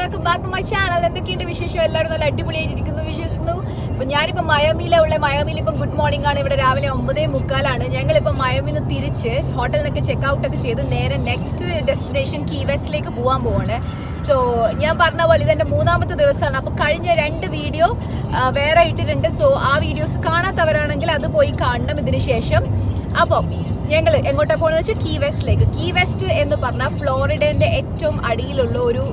Welcome back to my channel. എന്തൊക്കെയുണ്ട് വിശേഷം? എല്ലാവരും നല്ല അടിപൊളിയായിട്ടിരിക്കുന്നു വിശ്വസിക്കുന്നു. ഇപ്പൊ ഞാനിപ്പോ മയാമിയിൽ ഇപ്പം ഗുഡ് മോർണിംഗ് ആണ്. ഇവിടെ രാവിലെ 9:45 ഞങ്ങളിപ്പോ മയാമിൽ നിന്ന് തിരിച്ച് ഹോട്ടലിൽ നിന്നൊക്കെ ചെക്ക്ഔട്ട് ഒക്കെ ചെയ്ത് നേരെ നെക്സ്റ്റ് ഡെസ്റ്റിനേഷൻ കീ വെസ്റ്റിലേക്ക് പോകാൻ പോവാണ്. സോ ഞാൻ പറഞ്ഞ പോലെ ഇതെന്റെ 3ാമത്തെ ദിവസമാണ്. അപ്പൊ കഴിഞ്ഞ 2 വീഡിയോ വേറെ ഇട്ടിട്ടുണ്ട്. സോ ആ വീഡിയോസ് കാണാത്തവരാണെങ്കിൽ അത് പോയി കാണണം ഇതിന് ശേഷം. അപ്പം ഞങ്ങൾ എങ്ങോട്ടാ പോകുന്നത് വെച്ചാൽ കീ വെസ്റ്റിലേക്ക്. കീ വെസ്റ്റ് എന്ന് പറഞ്ഞാൽ ഫ്ലോറിഡന്റെ ഏറ്റവും അടിയിലുള്ള ഒരു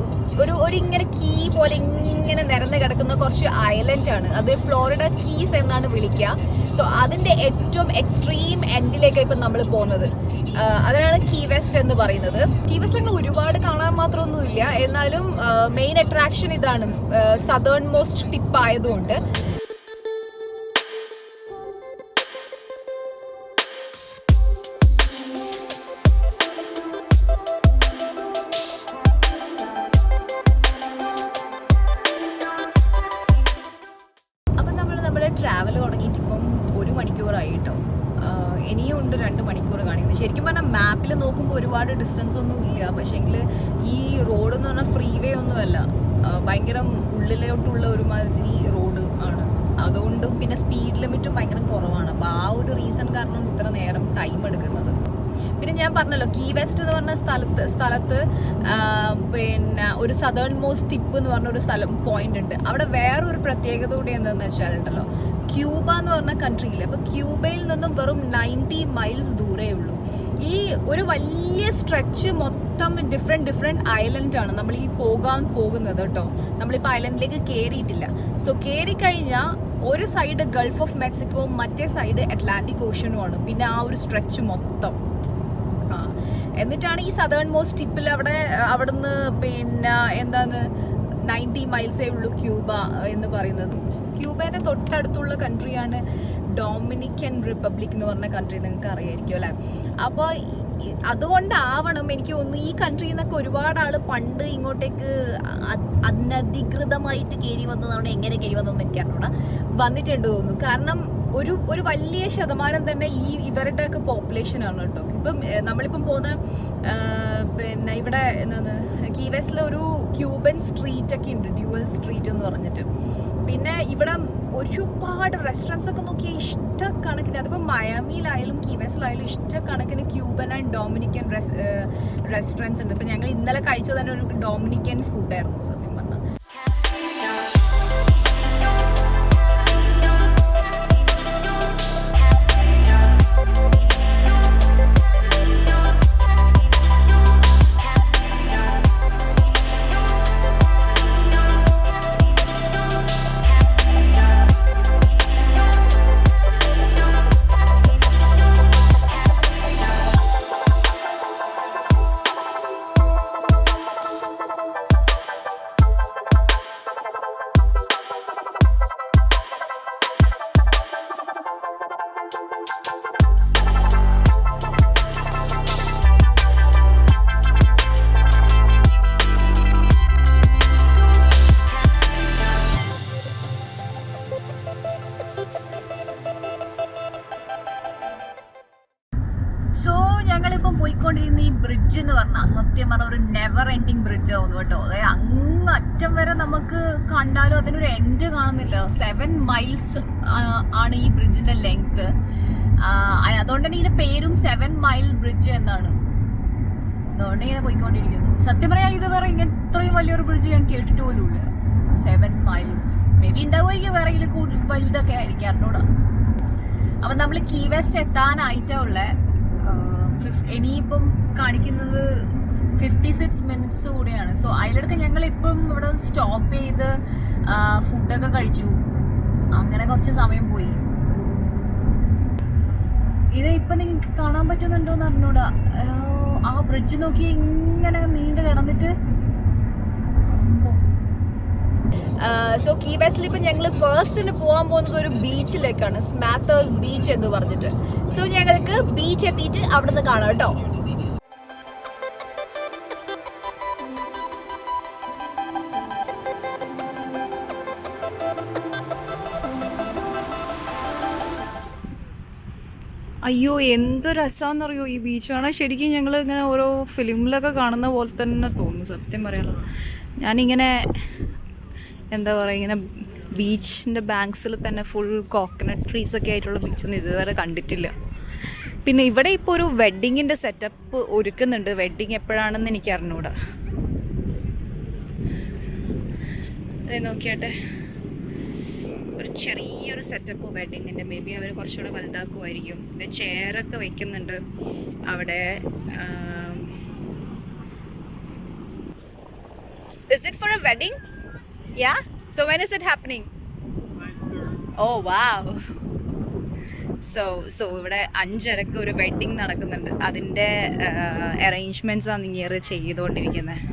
ഇങ്ങനെ കീ പോലെ ഇങ്ങനെ നിരന്ന് കിടക്കുന്ന കുറച്ച് ഐലൻഡ് ആണ്. അത് ഫ്ലോറിഡ കീസ് എന്നാണ് വിളിക്കുക. സോ അതിന്റെ ഏറ്റവും എക്സ്ട്രീം എൻഡിലേക്ക് ഇപ്പം നമ്മൾ പോകുന്നത്. അതിനാണ് കീ വെസ്റ്റ് എന്ന് പറയുന്നത്. കീ വെസ്റ്റ് അങ്ങനെ ഒരുപാട് കാണാൻ മാത്രമൊന്നുമില്ല, എന്നാലും മെയിൻ അട്രാക്ഷൻ ഇതാണ്, സദേൺ മോസ്റ്റ് ടിപ്പ് ആയതുകൊണ്ട്. ട്രാവൽ തുടങ്ങിയിട്ട് ഇപ്പം 1 മണിക്കൂറായി കേട്ടോ. ഇനിയും ഉണ്ട് 2 മണിക്കൂർ കാണിക്കുന്നത്. ശരിക്കും പറഞ്ഞാൽ മാപ്പിൽ നോക്കുമ്പോൾ ഒരുപാട് ഡിസ്റ്റൻസ് ഒന്നും ഇല്ല. പക്ഷേങ്കിൽ ഈ റോഡ് എന്ന് പറഞ്ഞാൽ ഫ്രീ വേ ഒന്നുമല്ല, ഭയങ്കര ഉള്ളിലോട്ടുള്ള ഒരുമാതിരി റോഡ് ആണ്. അതുകൊണ്ടും പിന്നെ സ്പീഡ് ലിമിറ്റും ഭയങ്കര കുറവാണ്. അപ്പോൾ ആ ഒരു റീസൺ കാരണം ഇത്ര നേരം ടൈം എടുക്കുന്നത്. പിന്നെ ഞാൻ പറഞ്ഞല്ലോ, കീ വെസ്റ്റ് എന്ന് പറഞ്ഞ സ്ഥലത്ത് പിന്നെ ഒരു സദേൺ മോസ്റ്റ് ടിപ്പ് എന്ന് പറഞ്ഞ ഒരു പോയിന്റ് ഉണ്ട്. അവിടെ വേറൊരു പ്രത്യേകത കൂടി എന്താണെന്ന് വെച്ചാലുണ്ടല്ലോ, ക്യൂബ എന്ന് പറഞ്ഞ കൺട്രിയിൽ, അപ്പോൾ ക്യൂബയിൽ നിന്നും വെറും 90 മൈൽസ് ദൂരേ ഉള്ളൂ. ഈ ഒരു വലിയ സ്ട്രെച്ച് മൊത്തം ഡിഫറെൻറ്റ് ഐലൻഡ് ആണ് നമ്മൾ ഈ പോകാൻ പോകുന്നത് കേട്ടോ. നമ്മളിപ്പോൾ ഐലൻഡിലേക്ക് കയറിയിട്ടില്ല. സോ കയറി കഴിഞ്ഞാൽ ഒരു സൈഡ് ഗൾഫ് ഓഫ് മെക്സിക്കോവും മറ്റേ സൈഡ് അറ്റ്ലാന്റിക് ഓഷ്യനുമാണ്. പിന്നെ ആ ഒരു സ്ട്രെച്ച് മൊത്തം എന്നിട്ടാണ് ഈ സദേൺ മോസ്റ്റ് ടിപ്പിൽ അവിടുന്ന് പിന്നെ എന്താണ് 90 മൈൽസേ ഉള്ളൂ ക്യൂബ എന്ന് പറയുന്നത്. ക്യൂബേൻ്റെ തൊട്ടടുത്തുള്ള കൺട്രിയാണ് ഡൊമിനിക്കൻ റിപ്പബ്ലിക് എന്ന് പറഞ്ഞ കൺട്രി. നിങ്ങൾക്ക് അറിയായിരിക്കും അല്ലേ? അപ്പോൾ അതുകൊണ്ടാവണം എനിക്ക് തോന്നുന്നു ഈ കൺട്രിയിൽ നിന്നൊക്കെ ഒരുപാട് ആൾ പണ്ട് ഇങ്ങോട്ടേക്ക് അനധികൃതമായിട്ട് കയറി വന്നതാണ്. എങ്ങനെ കയറി വന്നതെന്ന് എനിക്ക് അറിഞ്ഞൂടാ, വന്നിട്ടുണ്ട് തോന്നുന്നു. കാരണം ഒരു വലിയ ശതമാനം തന്നെ ഇവരുടെയൊക്കെ പോപ്പുലേഷനാണ് കേട്ടോ. ഇപ്പം നമ്മളിപ്പം പോകുന്ന പിന്നെ ഇവിടെ എന്താണ് കീ വെസ്റ്റിൽ ഒരു ക്യൂബൻ സ്ട്രീറ്റ് ഒക്കെ ഉണ്ട്, ഡ്യുവൽ സ്ട്രീറ്റ് എന്ന് പറഞ്ഞിട്ട്. പിന്നെ ഇവിടെ ഒരുപാട് റെസ്റ്റോറൻറ്റ്സ് ഒക്കെ നോക്കിയാൽ ഇഷ്ടക്കണക്കിന്, അതിപ്പോൾ മയാമിയിലായാലും കീ വെസ്റ്റിലായാലും ഇഷ്ടക്കണക്കിന് ക്യൂബൻ ആൻഡ് ഡൊമിനിക്കൻ റെസ്റ്റോറൻറ്റ്സ് ഉണ്ട്. ഇപ്പം ഞങ്ങൾ ഇന്നലെ കഴിച്ചത് തന്നെ ഒരു ഡൊമിനിക്കൻ ഫുഡായിരുന്നു സത്യം പറഞ്ഞാൽ. ഞങ്ങളിപ്പം പോയിക്കൊണ്ടിരുന്ന ഈ ബ്രിഡ്ജ് എന്ന് പറഞ്ഞാൽ സത്യം പറഞ്ഞാൽ ഒരു നെവർ എൻഡിങ് ബ്രിഡ്ജ് ആവുന്നു കേട്ടോ. അതായത് അങ്ങ് അറ്റം വരെ നമുക്ക് കണ്ടാലും അതിനൊരു എൻഡ് കാണുന്നില്ല. 7 മൈൽസ് ആണ് ഈ ബ്രിഡ്ജിന്റെ ലെങ്ത്. അതുകൊണ്ട് തന്നെ ഇതിന്റെ പേരും 7 മൈൽ ബ്രിഡ്ജ് എന്നാണ്. അതുകൊണ്ട് ഇങ്ങനെ പോയിക്കൊണ്ടിരിക്കുന്നു. സത്യം പറയാൻ ഇതുവരെ ഇങ്ങനെ ഇത്രയും വലിയൊരു ബ്രിഡ്ജ് ഞാൻ കേട്ടിട്ട് പോലും ഇല്ല. 7 മൈൽസ് മേ ബി ഉണ്ടാവുമായിരിക്കും, വേറെ ഇതിൽ വലുതൊക്കെ ആയിരിക്കും, അറിഞ്ഞൂടാ. അപ്പൊ നമ്മൾ കീ വെസ്റ്റ് എത്താനായിട്ടാ ഉള്ളേ. ഇനിയിപ്പം കാണിക്കുന്നത് 56 മിനിറ്റ്സ് കൂടെയാണ്. സോ അതിലിടക്ക് ഞങ്ങൾ ഇപ്പം ഇവിടെ സ്റ്റോപ്പ് ചെയ്ത് ഫുഡൊക്കെ കഴിച്ചു. അങ്ങനെ കുറച്ച് സമയം പോയി. ഇത് ഇപ്പം നിങ്ങൾക്ക് കാണാൻ പറ്റുന്നുണ്ടോന്ന് അറിഞ്ഞൂടാ. ആ ബ്രിഡ്ജ് നോക്കി ഇങ്ങനെ നീണ്ടു കിടന്നിട്ട്. സോ കീ വെസ്റ്റിൽ ഇപ്പം ഞങ്ങൾ ഫസ്റ്റ് പോകാൻ പോകുന്നത് ഒരു ബീച്ചിലേക്കാണ്, സ്മാത്തേഴ്സ് ബീച്ച് എന്ന് പറഞ്ഞിട്ട്. സോ ഞങ്ങൾക്ക് ബീച്ച് എത്തിയിട്ട് അവിടെ നിന്ന് കാണാം കേട്ടോ. അയ്യോ എന്ത് രസമാണെന്നറിയോ ഈ ബീച്ച് കാണാൻ. ശരിക്കും ഞങ്ങൾ ഇങ്ങനെ ഓരോ ഫിലിമിലൊക്കെ കാണുന്ന പോലെ തന്നെ തോന്നുന്നു സത്യം പറയാലോ. ഞാനിങ്ങനെ എന്താ പറയുക, ഇങ്ങനെ ബീച്ചിൻ്റെ ബാങ്ക്സിൽ തന്നെ ഫുൾ കോക്കനട്ട് ട്രീസൊക്കെ ആയിട്ടുള്ള ബീച്ചൊന്നും ഇതുവരെ കണ്ടിട്ടില്ല. പിന്നെ ഇവിടെ ഇപ്പോൾ ഒരു വെഡ്ഡിങ്ങിൻ്റെ സെറ്റപ്പ് ഒരുക്കുന്നുണ്ട്. വെഡ്ഡിങ് എപ്പോഴാണെന്ന് എനിക്ക് അറിഞ്ഞൂടാ. അതെ നോക്കിയാട്ടെ, ഒരു ചെറിയൊരു സെറ്റപ്പ് വെഡ്ഡിങ്ങിൻ്റെ. മേ ബി അവർ കുറച്ചുകൂടെ വലുതാക്കുമായിരിക്കും. പിന്നെ ചെയറൊക്കെ വെക്കുന്നുണ്ട് അവിടെ. Is it for a wedding? Yeah? So when is it happening? Oh wow. So ഇവിടെ 5:30 ഒരു വെഡ്ഡിങ് നടക്കുന്നുണ്ട്. അതിൻ്റെ അറേഞ്ച്മെൻറ്റ്സ് ആണ് ഇങ്ങനെ ചെയ്തുകൊണ്ടിരിക്കുന്നത്.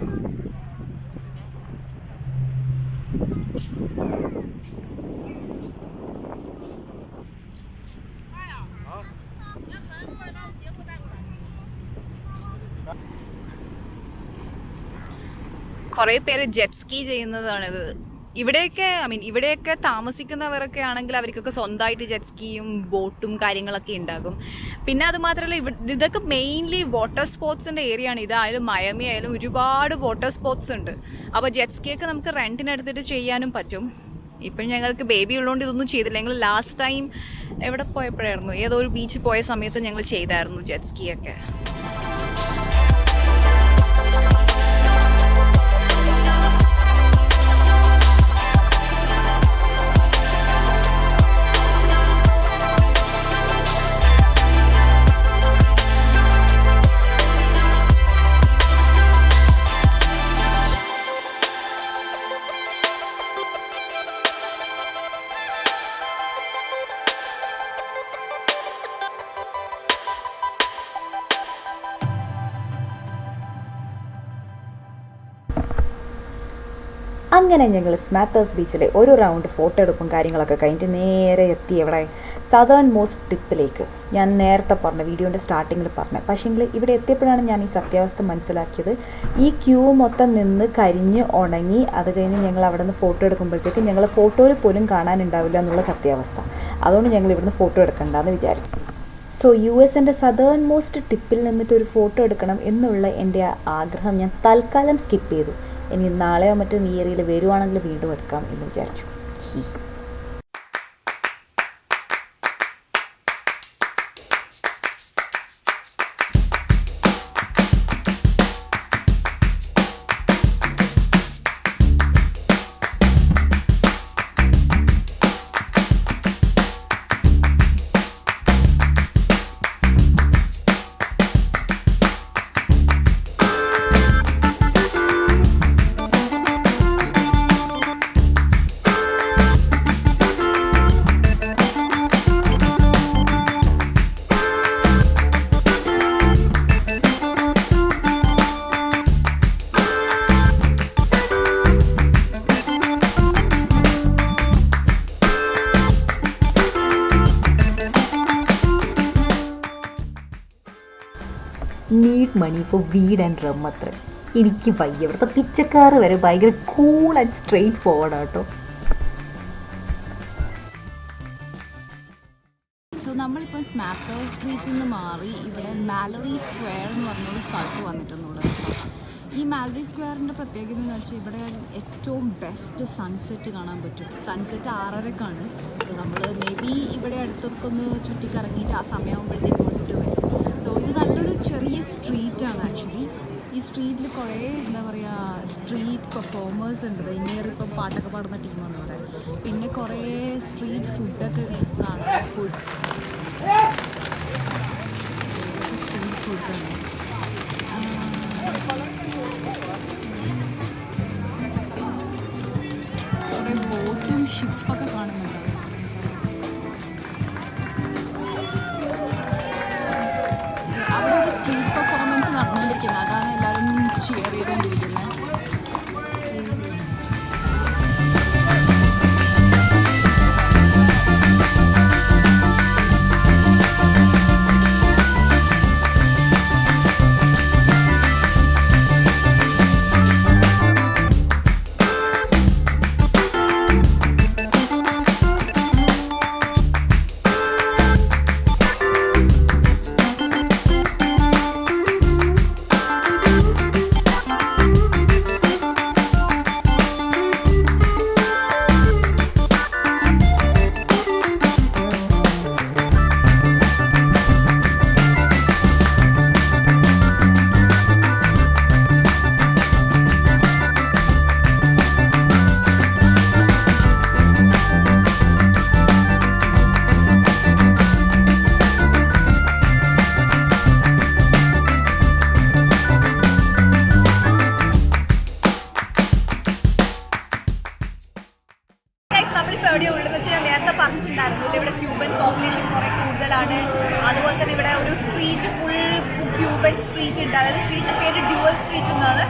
കുറേ പേര് ജെറ്റ് സ്കീ ചെയ്യുന്നതാണിത്. ഇവിടെയൊക്കെ ഇവിടെയൊക്കെ താമസിക്കുന്നവരൊക്കെ ആണെങ്കിൽ അവർക്കൊക്കെ സ്വന്തമായിട്ട് ജെറ്റ് സ്കീയും ബോട്ടും കാര്യങ്ങളൊക്കെ ഉണ്ടാകും. പിന്നെ അത് മാത്രമല്ല, ഇതൊക്കെ മെയിൻലി വാട്ടർ സ്പോർട്സിൻ്റെ ഏരിയ ആണ്. ഇതായാലും മയമി ആയാലും ഒരുപാട് വാട്ടർ സ്പോർട്സ് ഉണ്ട്. അപ്പോൾ ജെറ്റ് സ്കീ ഒക്കെ നമുക്ക് റെൻറ്റിനെടുത്തിട്ട് ചെയ്യാനും പറ്റും. ഇപ്പം ഞങ്ങൾക്ക് ബേബി ഉള്ളതുകൊണ്ട് ഇതൊന്നും ചെയ്തില്ല. ഞങ്ങൾ ലാസ്റ്റ് ടൈം എവിടെ പോയപ്പോഴായിരുന്നു, ഏതോ ഒരു ബീച്ചിൽ പോയ സമയത്ത് ഞങ്ങൾ ചെയ്തായിരുന്നു ജെറ്റ് സ്കീ ഒക്കെ. അങ്ങനെ ഞങ്ങൾ സ്മാത്തേഴ്സ് ബീച്ചിലെ ഒരു റൗണ്ട് ഫോട്ടോ എടുപ്പും കാര്യങ്ങളൊക്കെ കഴിഞ്ഞിട്ട് നേരെ എത്തി എവിടെ സദേൺ മോസ്റ്റ് ടിപ്പിലേക്ക്. ഞാൻ നേരത്തെ പറഞ്ഞ വീഡിയോൻ്റെ സ്റ്റാർട്ടിങ്ങിൽ പറഞ്ഞ, പക്ഷേങ്കിൽ ഇവിടെ എത്തിയപ്പോഴാണ് ഞാൻ ഈ സത്യാവസ്ഥ മനസ്സിലാക്കിയത്. ഈ ക്യൂ മൊത്തം നിന്ന് കരിഞ്ഞ് ഉണങ്ങി അത് കഴിഞ്ഞ് ഞങ്ങൾ അവിടെ നിന്ന് ഫോട്ടോ എടുക്കുമ്പോഴത്തേക്ക് ഞങ്ങൾ ഫോട്ടോയിൽ പോലും കാണാനുണ്ടാവില്ല എന്നുള്ള സത്യാവസ്ഥ. അതുകൊണ്ട് ഞങ്ങൾ ഇവിടുന്ന് ഫോട്ടോ എടുക്കണ്ടെന്ന് വിചാരിച്ചു. സോ US-ൻ്റെ സദേൺ മോസ്റ്റ് ടിപ്പിൽ നിന്നിട്ട് ഒരു ഫോട്ടോ എടുക്കണം എന്നുള്ള എൻ്റെ ആഗ്രഹം ഞാൻ തൽക്കാലം സ്കിപ്പ് ചെയ്തു. ഇനി നാളെയോ മറ്റോ ഈ ഏരിയയിൽ വരുവാണെങ്കിൽ വീണ്ടും എടുക്കാം എന്ന് വിചാരിച്ചു. Need money for weed and rum അത്ര. എനിക്ക് വയ്യ. ഇവിടുത്തെ പിച്ചക്കാർ വരെ ഭയങ്കര കൂൾ ആൻഡ് സ്ട്രെയിറ്റ് ഫോർവേഡ് ആട്ടോ. സോ നമ്മളിപ്പോൾ സ്മാത്തേഴ്സ് ബീച്ചിൽ നിന്ന് മാറി ഇവിടെ മാലറി സ്ക്വയർ എന്ന് പറഞ്ഞൊരു സ്ഥലത്ത് വന്നിട്ടുള്ളത്. ഈ മാലറി സ്ക്വയറിൻ്റെ പ്രത്യേകത എന്ന് വെച്ചാൽ ഇവിടെ ഏറ്റവും ബെസ്റ്റ് സൺസെറ്റ് കാണാൻ പറ്റും. സൺസെറ്റ് 6:30ക്കാണ്. സോ നമ്മൾ മേ ബി ഇവിടെ അടുത്തൊക്കെ ഒന്ന് ചുറ്റിക്കറങ്ങിയിട്ട് ആ സമയമാകുമ്പോഴത്തേക്ക് കൊണ്ടിട്ട് വരും. സോ ഇത് നല്ലൊരു ചെറിയ സ്ട്രീറ്റാണ് ആക്ച്വലി. ഈ സ്ട്രീറ്റിൽ കുറേ എന്താ പറയുക സ്ട്രീറ്റ് പെർഫോമേഴ്സ് ഉണ്ട്. ഇപ്പം പാട്ടൊക്കെ പാടുന്ന ടീമെന്ന് പറയാം. പിന്നെ കുറേ സ്ട്രീറ്റ് ഫുഡൊക്കെ കാണാം. സ്ട്രീറ്റ് ഫുഡ്സാണ്. കുറേ ബോട്ടും ഷിപ്പൊക്കെ കാണുന്നുണ്ട്. അവിടെ ഒരു സ്ട്രീറ്റ് പെർഫോമൻസ് നടന്നുകൊണ്ടിരിക്കുന്നത്. അതാണ് എല്ലാവരും ഷെയർ ചെയ്തുകൊണ്ടിരിക്കുന്നത്. ഉണ്ടായിരുന്നില്ല. ഇവിടെ ക്യൂബൻ പോപ്പുലേഷൻ കുറേ കൂടുതലാണ്. അതുപോലെ തന്നെ ഇവിടെ ഒരു സ്ട്രീറ്റ് ഫുൾ ക്യൂബൻ സ്ട്രീറ്റ് ഉണ്ട്. അതായത് സ്ട്രീറ്റിൻ്റെ പേര് ഡ്യുവൽ സ്ട്രീറ്റ് എന്നാണ്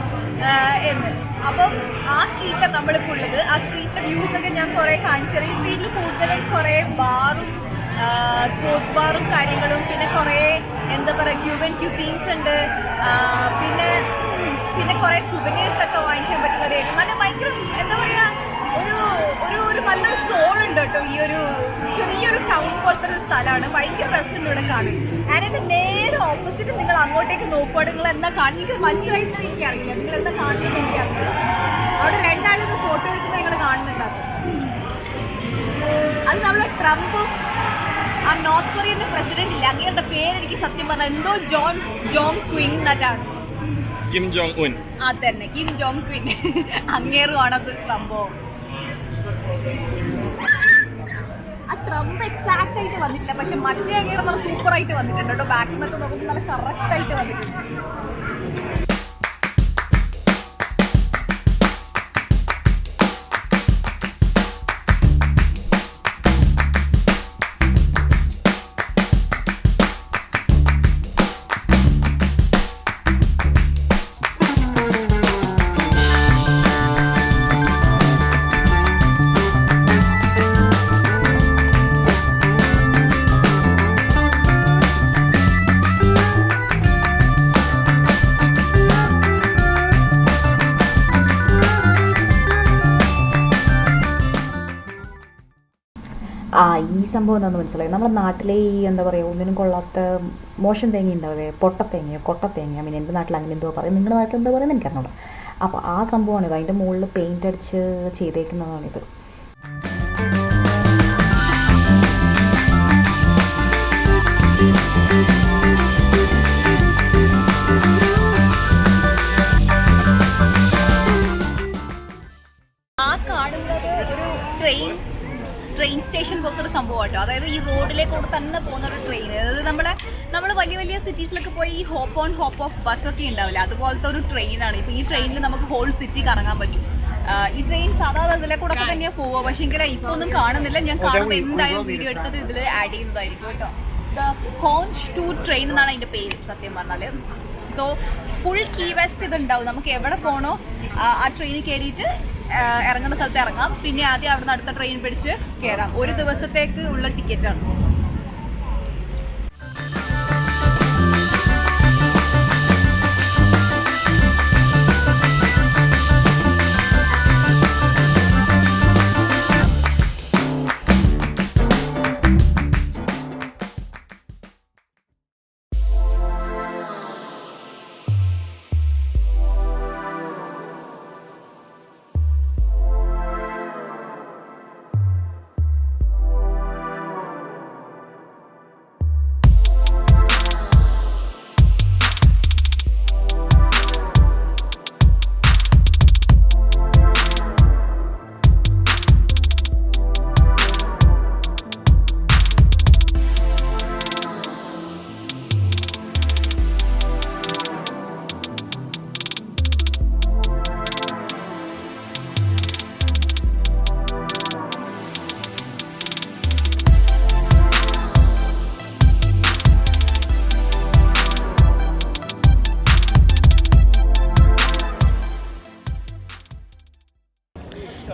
എന്ന്. അപ്പം ആ സ്ട്രീറ്റാണ് നമ്മളിപ്പോൾ ഉള്ളത്. ആ സ്ട്രീറ്റിൻ്റെ വ്യൂസൊക്കെ ഞാൻ കുറേ കാണിച്ചത്. ഈ സ്ട്രീറ്റിൽ കൂടുതലും കുറേ ബാറും സ്പോർട്സ് ബാറും കാര്യങ്ങളും, പിന്നെ കുറേ എന്താ പറയുക ക്യൂബൻ ക്യൂസീൻസ് ഉണ്ട്. പിന്നെ കുറേ സുവനീഴ്സൊക്കെ വാങ്ങിക്കാൻ പറ്റുന്ന ഒരു ഏരിയ. നല്ല ഭയങ്കര എന്താ പറയുക ഒരു നല്ലൊരു സോൾ ഉണ്ട് കേട്ടോ. ഈ ഒരു ചെറിയൊരു ടൗൺ പോലത്തെ ഒരു സ്ഥലമാണ്. ഭയങ്കര രസമുണ്ട് ഇവിടെ കാണും. അതിൻ്റെ നേരെ ഓപ്പോസിറ്റ് നിങ്ങൾ അങ്ങോട്ടേക്ക് നോക്കുവാണ്. നിങ്ങൾ എന്താ കാണുന്നത് എനിക്ക് മനസ്സിലായിട്ട് എനിക്കറിയില്ല. നിങ്ങൾ എന്താ കാണുന്നത് എനിക്കറിയില്ല. അവിടെ രണ്ടാളും ഫോട്ടോ എടുക്കുന്നത് നിങ്ങൾ കാണുന്നുണ്ടാവും. അത് നമ്മളെ ട്രംപും ആ നോർത്ത് കൊറിയൻ്റെ പ്രസിഡന്റ് ഇല്ല, അങ്ങേരുടെ പേരെനിക്ക് സത്യം പറഞ്ഞാൽ എന്തോ ജോങ് ക്വിൻ എന്നാണ്. Kim Jong Un. അതന്നെ, കിം ജോങ് ക്വിൻ. അങ്ങേറുമാണത് സംഭവം. ആ ട്രംപ് എക്സാക്റ്റ് ആയിട്ട് വന്നിട്ടില്ല, പക്ഷെ മറ്റേ അങ്ങേറ് നല്ല സൂപ്പർ ആയിട്ട് വന്നിട്ടുണ്ട് കേട്ടോ. ബാക്കിൽ നിന്നൊക്കെ നോക്കുമ്പോൾ നല്ല കറക്റ്റ് ആയിട്ട് വന്നിട്ടുണ്ട്. ഈ സംഭവം എന്താണെന്ന് മനസ്സിലായി. നമ്മുടെ നാട്ടിലെ ഈ എന്താ പറയുക ഒന്നിനും കൊള്ളാത്ത മോശം തേങ്ങ ഉണ്ടാവില്ലേ, പൊട്ടത്തേങ്ങയോ കൊട്ടത്തേങ്ങ, മീൻ എൻ്റെ നാട്ടിൽ അങ്ങനെ എന്തോ പറയും, നിങ്ങളുടെ നാട്ടിൽ എന്താ പറയുന്നത് എനിക്കറിഞ്ഞൂടാ. അപ്പോൾ ആ സംഭവമാണിത്. അതിൻ്റെ മുകളിൽ പെയിൻ്റ് അടിച്ച് ചെയ്തേക്കുന്നതാണിത്. ആ കാണുന്നത് ഒരു ട്രെയിൻ സ്റ്റേഷൻ പോലത്തെ ഒരു സംഭവം കേട്ടോ. അതായത് ഈ റോഡിലേക്കൂടെ തന്നെ പോകുന്ന ഒരു ട്രെയിൻ. അതായത് നമ്മൾ വലിയ വലിയ സിറ്റീസിലൊക്കെ പോയി ഈ ഹോപ്പ് ഓൺ ഹോപ്പ് ഓഫ് ബസ്സൊക്കെ ഉണ്ടാവില്ല, അതുപോലത്തെ ഒരു ട്രെയിനാണ്. ഇപ്പോൾ ഈ ട്രെയിനിൽ നമുക്ക് ഹോൾ സിറ്റി കറങ്ങാൻ പറ്റും. ഈ ട്രെയിൻ സാധാരണ ഇതിലെ കൂടെ ഒക്കെ തന്നെയാണ് പോവുക. പക്ഷേ എങ്കിൽ ഇപ്പോൾ ഒന്നും കാണുന്നില്ല. ഞാൻ കാണുമ്പോൾ എന്തായാലും വീഡിയോ എടുത്തിട്ട് ഇതിൽ ആഡ് ചെയ്യുന്നതായിരിക്കും കേട്ടോ. ദ ഹോൺഷ് ടു ട്രെയിൻ എന്നാണ് അതിൻ്റെ പേര് സത്യം പറഞ്ഞാൽ. സോ ഫുൾ കീ വെസ്റ്റ് ഇതുണ്ടാവും. നമുക്ക് എവിടെ പോകണോ ആ ട്രെയിനിൽ കയറിയിട്ട് ഇറങ്ങുന്ന സ്ഥലത്ത് ഇറങ്ങാം. പിന്നെ ആദ്യം അവിടെ നിന്ന് അടുത്ത ട്രെയിൻ പിടിച്ച് കയറാം. ഒരു ദിവസത്തേക്ക് ഉള്ള ടിക്കറ്റാണ്.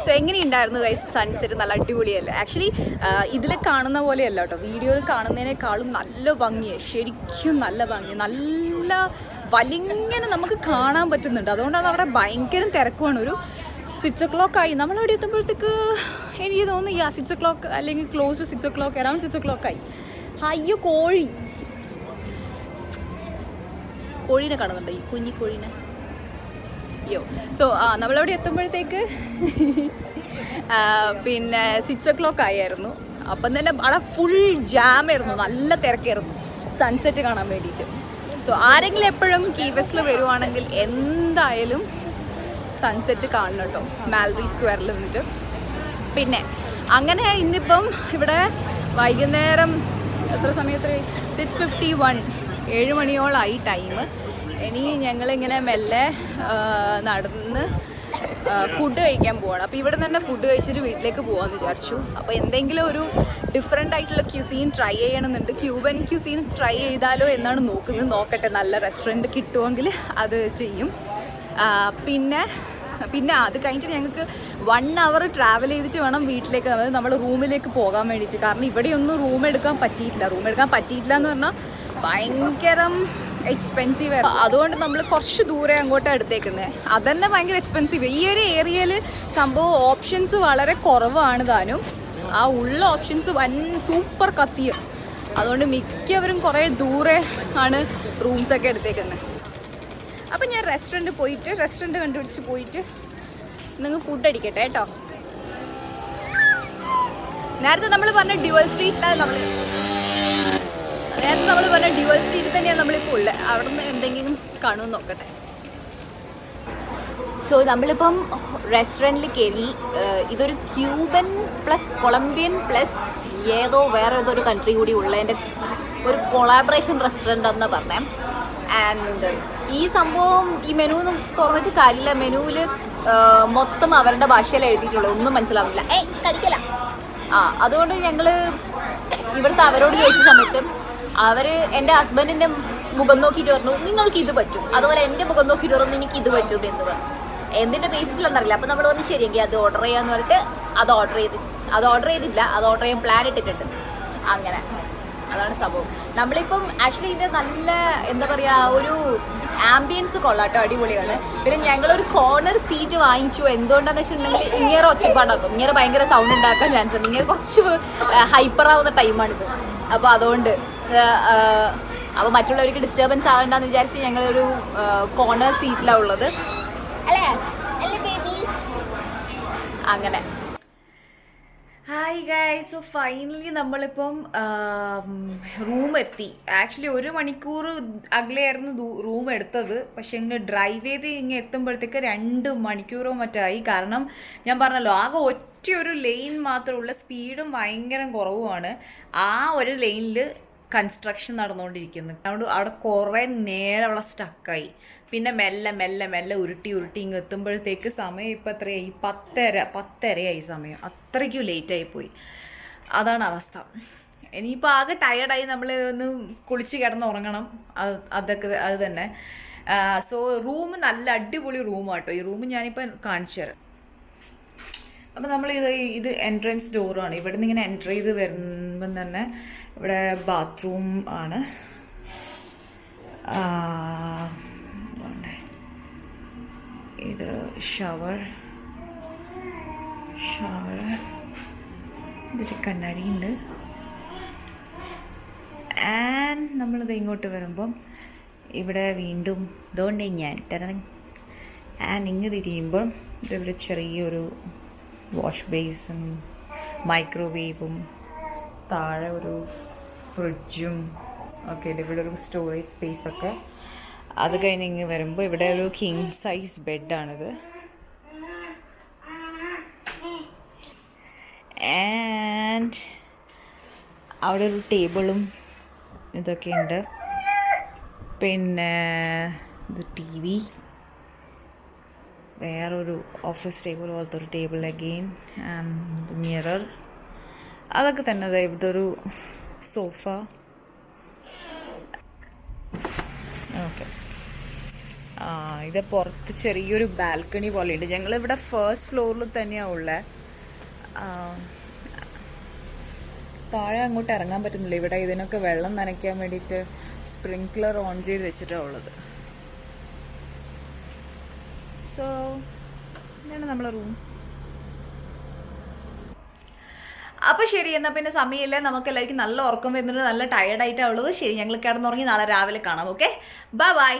സോ എങ്ങനെയുണ്ടായിരുന്നു ഗൈസ് സൺസെറ്റ്? നല്ല അടിപൊളിയല്ലേ? ആക്ച്വലി ഇതിൽ കാണുന്ന പോലെയല്ല കേട്ടോ, വീഡിയോയിൽ കാണുന്നതിനേക്കാളും നല്ല ഭംഗിയാണ്. ശരിക്കും നല്ല ഭംഗി, നല്ല വലിങ്ങനെ നമുക്ക് കാണാൻ പറ്റുന്നുണ്ട്. അതുകൊണ്ടാണ് അവിടെ ഭയങ്കര തിരക്കുമാണ്. ഒരു 6 o'clock ആയി. നമ്മളവിടെ എത്തുമ്പോഴത്തേക്ക് എനിക്ക് തോന്നുന്നു 6 o'clock അല്ലെങ്കിൽ close to 6 o'clock, around 6 o'clock ആയി. അയ്യോ കോഴീനെ കാണുന്നുണ്ട്, ഈ കുഞ്ഞി കോഴീനെ. അയ്യോ. സോ നമ്മളവിടെ എത്തുമ്പോഴത്തേക്ക് പിന്നെ 6 o'clock ആയിരുന്നു. അപ്പം തന്നെ അവിടെ ഫുൾ ജാമായിരുന്നു, നല്ല തിരക്കായിരുന്നു സൺസെറ്റ് കാണാൻ വേണ്ടിയിട്ട്. സോ ആരെങ്കിലും എപ്പോഴും കീ വെസ്റ്റിൽ വരുവാണെങ്കിൽ എന്തായാലും സൺസെറ്റ് കാണണം കേട്ടോ, മാൽറി സ്ക്വയറിൽ നിന്നിട്ട്. പിന്നെ അങ്ങനെ ഇന്നിപ്പം ഇവിടെ വൈകുന്നേരം എത്ര സമയത്ത് 6:51, 7 മണിയോളായി ടൈം. ഇനി ഞങ്ങളിങ്ങനെ മെല്ലെ നടന്ന് ഫുഡ് കഴിക്കാൻ പോവാണ്. അപ്പോൾ ഇവിടെ നിന്ന് തന്നെ ഫുഡ് കഴിച്ചിട്ട് വീട്ടിലേക്ക് പോകാമെന്ന് വിചാരിച്ചു. അപ്പോൾ എന്തെങ്കിലും ഒരു ഡിഫറെൻ്റ് ആയിട്ടുള്ള ക്യൂസീൻ ട്രൈ ചെയ്യണമെന്നുണ്ട്. ക്യൂബൻ ക്യൂസീൻ ട്രൈ ചെയ്താലോ എന്നാണ് നോക്കുന്നത്. നോക്കട്ടെ, നല്ല റെസ്റ്റോറൻറ്റ് കിട്ടുമെങ്കിൽ അത് ചെയ്യും. പിന്നെ അത് കഴിഞ്ഞിട്ട് ഞങ്ങൾക്ക് 1 hour ട്രാവൽ ചെയ്തിട്ട് വേണം വീട്ടിലേക്ക്, അതായത് നമ്മൾ റൂമിലേക്ക് പോകാൻ വേണ്ടിയിട്ട്. കാരണം ഇവിടെയൊന്നും റൂം എടുക്കാൻ പറ്റിയിട്ടില്ല എന്ന് പറഞ്ഞാൽ ഭയങ്കര എക്സ്പെൻസീവ് ആയിരുന്നു. അതുകൊണ്ട് നമ്മൾ കുറച്ച് ദൂരെ അങ്ങോട്ടാണ് എടുത്തേക്കുന്നത്. അതന്നെ ഭയങ്കര എക്സ്പെൻസീവ്. ഈ ഒരു ഏരിയയിൽ സംഭവം ഓപ്ഷൻസ് വളരെ കുറവാണ് താനും. ആ ഉള്ള ഓപ്ഷൻസ് സൂപ്പർ കത്തിയ. അതുകൊണ്ട് മിക്കവരും കുറേ ദൂരെ ആണ് റൂംസൊക്കെ എടുത്തേക്കുന്നത്. അപ്പം ഞാൻ റെസ്റ്റോറൻറ്റ് കണ്ടുപിടിച്ച് പോയിട്ട് നിങ്ങൾ ഫുഡ് അടിക്കട്ടെ കേട്ടോ. നേരത്തെ നമ്മൾ പറഞ്ഞ ഡ്യുവൽ സ്ട്രീറ്റിൽ തന്നെയാണ് നമ്മളിപ്പോൾ ഉള്ളത്. അവിടെ നിന്ന് എന്തെങ്കിലും കാണുമെന്ന് നോക്കട്ടെ. സോ നമ്മളിപ്പം റെസ്റ്റോറൻറ്റിൽ കയറി. ഇതൊരു ക്യൂബൻ പ്ലസ് കൊളംബിയൻ പ്ലസ് വേറെ ഏതോ ഒരു കൺട്രി കൂടി ഉള്ളതിൻ്റെ ഒരു കൊളാബറേഷൻ റെസ്റ്റോറൻ്റ് എന്നാണ് പറഞ്ഞത്. ആൻഡ് ഈ സംഭവം ഈ മെനു ഒന്നും തുറന്നിട്ട് കാര്യമില്ല. മെനുവിൽ മൊത്തം അവരുടെ ഭാഷയിൽ എഴുതിയിട്ടുള്ളത്, ഒന്നും മനസ്സിലാവില്ല. കഴിക്കല. അതുകൊണ്ട് ഞങ്ങൾ ഇവിടുത്തെ അവരോട് ചോദിച്ച സമയത്ത് അവർ എൻ്റെ ഹസ്ബൻഡിൻ്റെ മുഖം നോക്കിയിട്ട് പറഞ്ഞു നിങ്ങൾക്ക് ഇത് പറ്റും, അതുപോലെ എൻ്റെ മുഖം നോക്കിയിട്ട് പറഞ്ഞു എനിക്ക് ഇത് പറ്റും എന്ന് പറഞ്ഞു. എന്തിൻ്റെ ബേസിസിലെന്നറിയില്ല. അപ്പോൾ നമ്മൾ പറഞ്ഞു ശരിയെങ്കിൽ അത് ഓർഡർ ചെയ്യാമെന്ന് പറഞ്ഞിട്ട് അത് ഓർഡർ ചെയ്തില്ല. അത് ഓർഡർ ചെയ്യാൻ പ്ലാൻ ഇട്ടിട്ടുണ്ട്. അങ്ങനെ അതാണ് സംഭവം. നമ്മളിപ്പം ആക്ച്വലി ഇതിൻ്റെ നല്ല എന്താ പറയുക ഒരു ആംബിയൻസ് കൊള്ളാട്ടോ, അടിപൊളിയാണ്. പിന്നെ ഞങ്ങളൊരു കോർണർ സീറ്റ് വാങ്ങിച്ചു. എന്തുകൊണ്ടാണെന്ന് വെച്ചിട്ടുണ്ടെങ്കിൽ ഇങ്ങനെ ഒച്ചപ്പാടാക്കും, ഇങ്ങനെ ഭയങ്കര സൗണ്ട് ഉണ്ടാക്കാൻ ചാൻസ് ഉണ്ട്. ഇങ്ങനെ കുറച്ച് ഹൈപ്പറാവുന്ന ടൈമാണിത്. അപ്പോൾ അതുകൊണ്ട് അപ്പോൾ മറ്റുള്ളവർക്ക് ഡിസ്റ്റർബൻസ് ആകണ്ടെന്ന് വിചാരിച്ച് ഞങ്ങളൊരു കോർണർ സീറ്റിലാണ് ഉള്ളത്. അല്ലേ ബേബി? അങ്ങനെ ഹായ് ഗൈസ്. സോ ഫൈനലി നമ്മളിപ്പം റൂം എത്തി. ആക്ച്വലി 1 മണിക്കൂർ അകലെയായിരുന്നു റൂം എടുത്തത്. പക്ഷെ ഇങ്ങനെ ഡ്രൈവ് ചെയ്ത് ഇങ്ങനെ എത്തുമ്പോഴത്തേക്ക് 2 മണിക്കൂറോ മറ്റായി. കാരണം ഞാൻ പറഞ്ഞല്ലോ ആകെ ഒറ്റയൊരു ലെയിൻ മാത്രമുള്ള, സ്പീഡും ഭയങ്കര കുറവുമാണ്. ആ ഒരു ലൈനിൽ കൺസ്ട്രക്ഷൻ നടന്നുകൊണ്ടിരിക്കുന്നു. അതുകൊണ്ട് അവിടെ കുറേ നേരം അവിടെ സ്റ്റക്കായി. പിന്നെ മെല്ലെ ഉരുട്ടി ഇങ്ങ് എത്തുമ്പോഴത്തേക്ക് സമയം ഇപ്പം എത്രയായി? 10:30 സമയം. അത്രയ്ക്കും ലേറ്റായിപ്പോയി. അതാണ് അവസ്ഥ. ഇനിയിപ്പോൾ ആകെ ടയർഡായി. നമ്മൾ ഒന്ന് കുളിച്ച് കിടന്നുറങ്ങണം. അത് തന്നെ. സോ റൂം നല്ല അടിപൊളി റൂമാട്ടോ. ഈ റൂം ഞാനിപ്പോൾ കാണിച്ചു തരാം. അപ്പം നമ്മൾ ഇത് എൻട്രൻസ് ഡോറാണ്. ഇവിടെ നിന്ന് ഇങ്ങനെ എൻ്റർ ചെയ്ത് വരുമ്പം തന്നെ ഇവിടെ ബാത്റൂം ആണ്. ഇത് ഷവർ ഇതൊരു കണ്ണാടിയുണ്ട്. ആൻഡ് നമ്മളിത് ഇങ്ങോട്ട് വരുമ്പം ഇവിടെ വീണ്ടും ഇതുകൊണ്ട് ഞാൻ ആൻഡ് ഇങ്ങ് തിരിയുമ്പം ഇവിടെ ചെറിയൊരു വാഷ് ബേസും മൈക്രോവേവും താഴെ ഒരു ഫ്രിഡ്ജും ഒക്കെ ഉണ്ട്. ഇവിടെ ഒരു സ്റ്റോറേജ് സ്പേസൊക്കെ. അത് കഴിഞ്ഞ് ഇങ്ങ് വരുമ്പോൾ ഇവിടെ ഒരു കിങ് സൈസ് ബെഡാണിത്. ആൻഡ് അവിടെ ഒരു ടേബിളും ഇതൊക്കെ ഉണ്ട്. പിന്നെ ഇത് TV, വേറൊരു ഓഫീസ് ടേബിൾ പോലത്തെ ഒരു ടേബിൾ അഗെയിൻ, ആൻഡ് മിറർ. അതൊക്കെ തന്നെ. ഇവിടുത്തെ ഒരു സോഫ. ഓക്കെ. ഇത് പുറത്ത് ചെറിയൊരു ബാൽക്കണി പോലെയുണ്ട്. ഞങ്ങളിവിടെ ഫസ്റ്റ് ഫ്ലോറിൽ തന്നെയാണ് ഉള്ളത്. താഴെ അങ്ങോട്ട് ഇറങ്ങാൻ പറ്റുന്നില്ല. ഇവിടെ ഇതിനൊക്കെ വെള്ളം നനയ്ക്കാൻ വേണ്ടിയിട്ട് സ്പ്രിങ്ക്ലർ ഓൺ ചെയ്ത് വെച്ചിട്ടാണ് ഉള്ളത്. സോ ഇതാണ് നമ്മളെ റൂം. അപ്പോൾ ശരി, എന്നാൽ പിന്നെ സമയമില്ല. നമുക്ക് എല്ലാവർക്കും നല്ല ഉറക്കം വരുന്നുണ്ട്. നല്ല ടയർഡായിട്ടാണ് ഉള്ളത്. ശരി, ഞങ്ങൾ കിടന്നുറങ്ങി നാളെ രാവിലെ കാണാം. Okay, by.